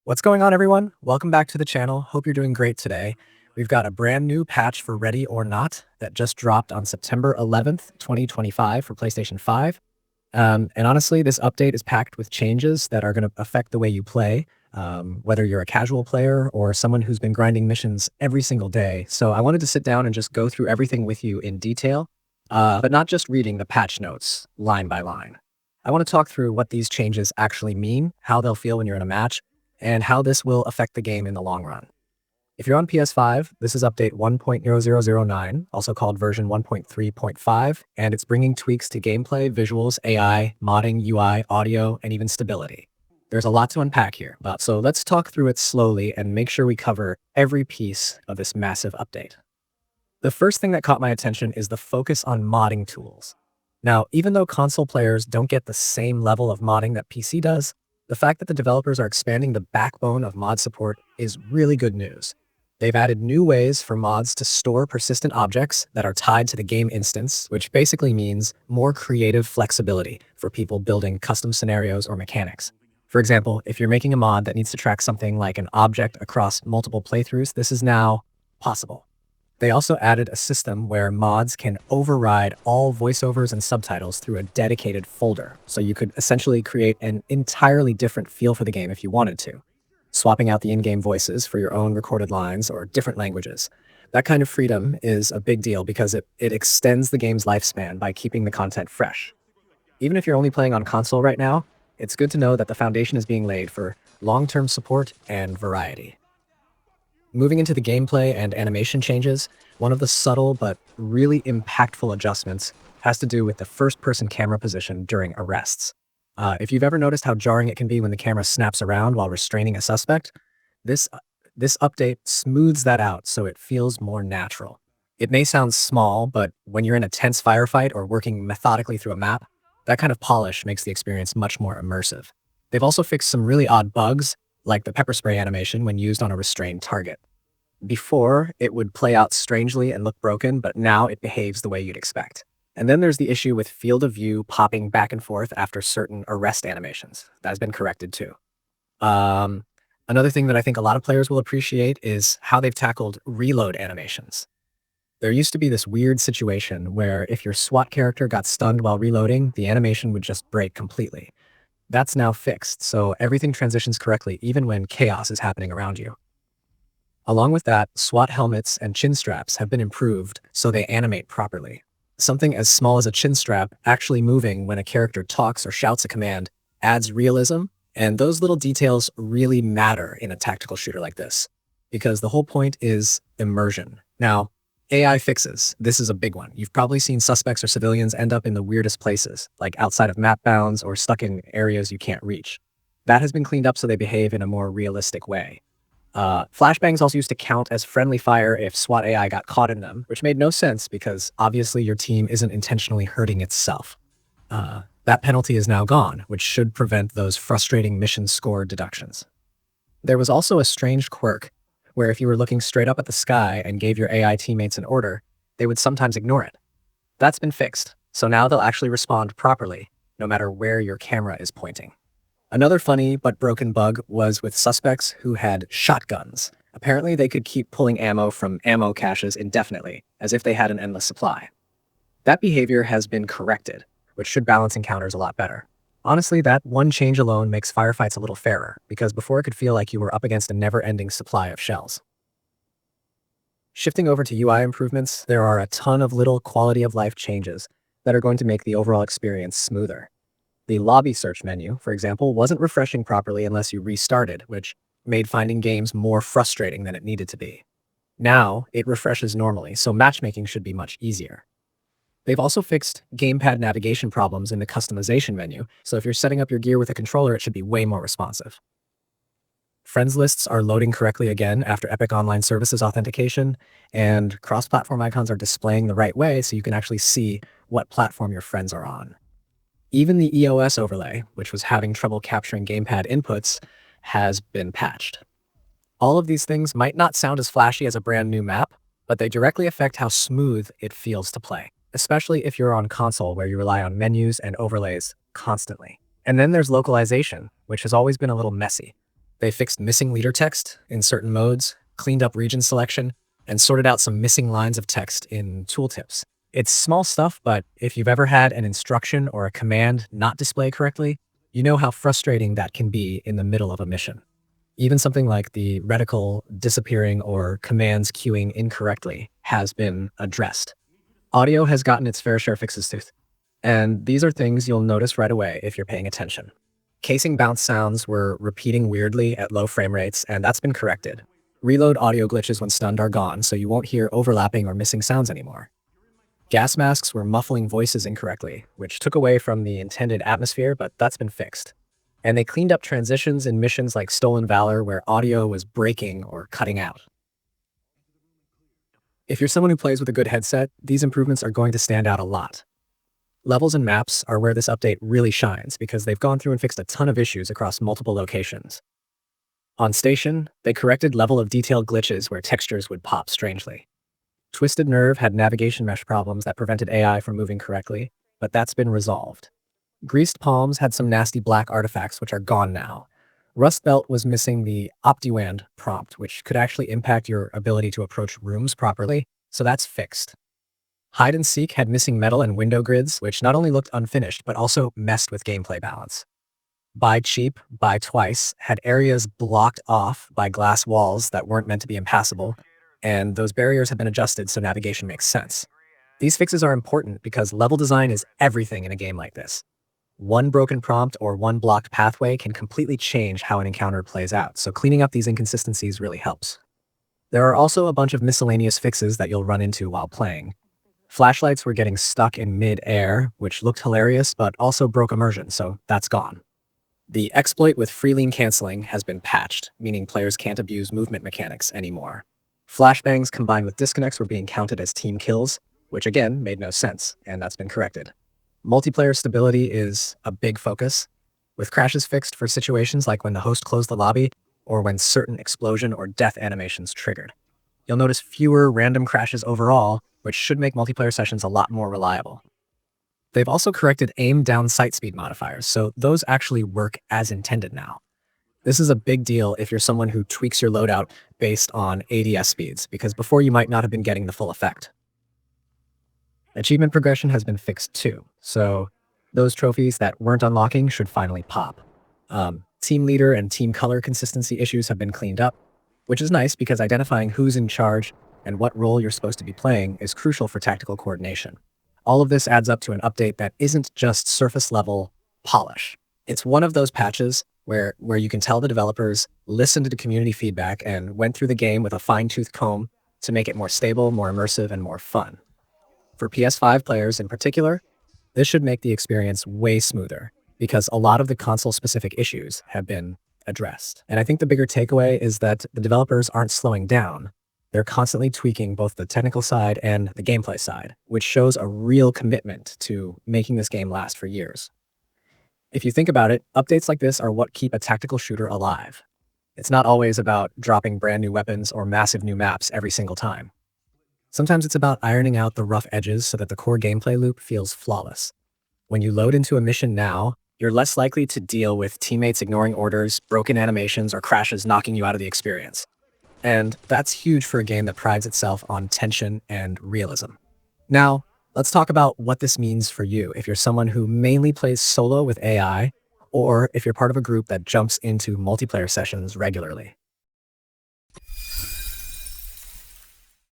What's going on, everyone? Welcome back to the channel. Hope you're doing great today. We've got a brand new patch for Ready or Not that just dropped on September 11th, 2025 for PlayStation 5. And honestly, this update is packed with changes that are going to affect the way you play, whether you're a casual player or someone who's been grinding missions every single day. So I wanted to sit down and just go through everything with you in detail, but not just reading the patch notes line by line. I want to talk through what these changes actually mean, how they'll feel when you're in a match, and how this will affect the game in the long run. If you're on PS5, this is update 1.0009, also called version 1.3.5, and it's bringing tweaks to gameplay, visuals, AI, modding, UI, audio, and even stability. There's a lot to unpack here, so let's talk through it slowly and make sure we cover every piece of this massive update. The first thing that caught my attention is the focus on modding tools. Now, even though console players don't get the same level of modding that PC does, the fact that the developers are expanding the backbone of mod support is really good news. They've added new ways for mods to store persistent objects that are tied to the game instance, which basically means more creative flexibility for people building custom scenarios or mechanics. For example, if you're making a mod that needs to track something like an object across multiple playthroughs, this is now possible. They also added a system where mods can override all voiceovers and subtitles through a dedicated folder, so you could essentially create an entirely different feel for the game if you wanted to, swapping out the in-game voices for your own recorded lines or different languages. That kind of freedom is a big deal because it extends the game's lifespan by keeping the content fresh. Even if you're only playing on console right now, it's good to know that the foundation is being laid for long-term support and variety. Moving into the gameplay and animation changes, one of the subtle but really impactful adjustments has to do with the first-person camera position during arrests. If you've ever noticed how jarring it can be when the camera snaps around while restraining a suspect, this update smooths that out so it feels more natural. It may sound small, but when you're in a tense firefight or working methodically through a map, that kind of polish makes the experience much more immersive. They've also fixed some really odd bugs, like the pepper spray animation when used on a restrained target. Before, it would play out strangely and look broken, but now it behaves the way you'd expect. And then there's the issue with field of view popping back and forth after certain arrest animations. That's been corrected too. Another thing that I think a lot of players will appreciate is how they've tackled reload animations. There used to be this weird situation where if your SWAT character got stunned while reloading, the animation would just break completely. That's now fixed, so everything transitions correctly even when chaos is happening around you. Along with that, SWAT helmets and chin straps have been improved so they animate properly. Something as small as a chin strap actually moving when a character talks or shouts a command adds realism, and those little details really matter in a tactical shooter like this, because the whole point is immersion. Now, AI fixes. This is a big one. You've probably seen suspects or civilians end up in the weirdest places, like outside of map bounds or stuck in areas you can't reach. That has been cleaned up so they behave in a more realistic way. Flashbangs also used to count as friendly fire if SWAT AI got caught in them, which made no sense because obviously your team isn't intentionally hurting itself. That penalty is now gone, which should prevent those frustrating mission score deductions. There was also a strange quirk where if you were looking straight up at the sky and gave your AI teammates an order, they would sometimes ignore it. That's been fixed, so now they'll actually respond properly, no matter where your camera is pointing. Another funny but broken bug was with suspects who had shotguns. Apparently, they could keep pulling ammo from ammo caches indefinitely, as if they had an endless supply. That behavior has been corrected, which should balance encounters a lot better. Honestly, that one change alone makes firefights a little fairer, because before it could feel like you were up against a never-ending supply of shells. Shifting over to UI improvements, there are a ton of little quality-of-life changes that are going to make the overall experience smoother. The lobby search menu, for example, wasn't refreshing properly unless you restarted, which made finding games more frustrating than it needed to be. Now, it refreshes normally, so matchmaking should be much easier. They've also fixed gamepad navigation problems in the customization menu, so if you're setting up your gear with a controller, it should be way more responsive. Friends lists are loading correctly again after Epic Online Services authentication, and cross-platform icons are displaying the right way so you can actually see what platform your friends are on. Even the EOS overlay, which was having trouble capturing gamepad inputs, has been patched. All of these things might not sound as flashy as a brand new map, but they directly affect how smooth it feels to play, especially if you're on console where you rely on menus and overlays constantly. And then there's localization, which has always been a little messy. They fixed missing leader text in certain modes, cleaned up region selection, and sorted out some missing lines of text in tooltips. It's small stuff, but if you've ever had an instruction or a command not display correctly, you know how frustrating that can be in the middle of a mission. Even something like the reticle disappearing or commands queuing incorrectly has been addressed. Audio has gotten its fair share of fixes too, and these are things you'll notice right away if you're paying attention. Casing bounce sounds were repeating weirdly at low frame rates, and that's been corrected. Reload audio glitches when stunned are gone, so you won't hear overlapping or missing sounds anymore. Gas masks were muffling voices incorrectly, which took away from the intended atmosphere, but that's been fixed. And they cleaned up transitions in missions like Stolen Valor where audio was breaking or cutting out. If you're someone who plays with a good headset, these improvements are going to stand out a lot. Levels and maps are where this update really shines because they've gone through and fixed a ton of issues across multiple locations. On Station, they corrected level of detail glitches where textures would pop strangely. Twisted Nerve had navigation mesh problems that prevented AI from moving correctly, but that's been resolved. Greased Palms had some nasty black artifacts which are gone now. Rust Belt was missing the OptiWand prompt, which could actually impact your ability to approach rooms properly, so that's fixed. Hide and Seek had missing metal and window grids, which not only looked unfinished, but also messed with gameplay balance. Buy Cheap, Buy Twice had areas blocked off by glass walls that weren't meant to be impassable, and those barriers have been adjusted so navigation makes sense. These fixes are important because level design is everything in a game like this. One broken prompt or one blocked pathway can completely change how an encounter plays out, so cleaning up these inconsistencies really helps. There are also a bunch of miscellaneous fixes that you'll run into while playing. Flashlights were getting stuck in mid-air, which looked hilarious, but also broke immersion, so that's gone. The exploit with free lean canceling has been patched, meaning players can't abuse movement mechanics anymore. Flashbangs combined with disconnects were being counted as team kills, which again made no sense, and that's been corrected. Multiplayer stability is a big focus, with crashes fixed for situations like when the host closed the lobby or when certain explosion or death animations triggered. You'll notice fewer random crashes overall, which should make multiplayer sessions a lot more reliable. They've also corrected aim down sight speed modifiers, so those actually work as intended now. This is a big deal if you're someone who tweaks your loadout based on ADS speeds, because before you might not have been getting the full effect. Achievement progression has been fixed too, so those trophies that weren't unlocking should finally pop. Team leader and team color consistency issues have been cleaned up, which is nice because identifying who's in charge and what role you're supposed to be playing is crucial for tactical coordination. All of this adds up to an update that isn't just surface level polish. It's one of those patches where you can tell the developers listened to community feedback and went through the game with a fine-tooth comb to make it more stable, more immersive, and more fun. For PS5 players in particular, this should make the experience way smoother because a lot of the console-specific issues have been addressed. And I think the bigger takeaway is that the developers aren't slowing down. They're constantly tweaking both the technical side and the gameplay side, which shows a real commitment to making this game last for years. If you think about it, updates like this are what keep a tactical shooter alive. It's not always about dropping brand new weapons or massive new maps every single time. Sometimes it's about ironing out the rough edges so that the core gameplay loop feels flawless. When you load into a mission now, you're less likely to deal with teammates ignoring orders, broken animations, or crashes knocking you out of the experience. And that's huge for a game that prides itself on tension and realism. Now, let's talk about what this means for you if you're someone who mainly plays solo with AI, or if you're part of a group that jumps into multiplayer sessions regularly.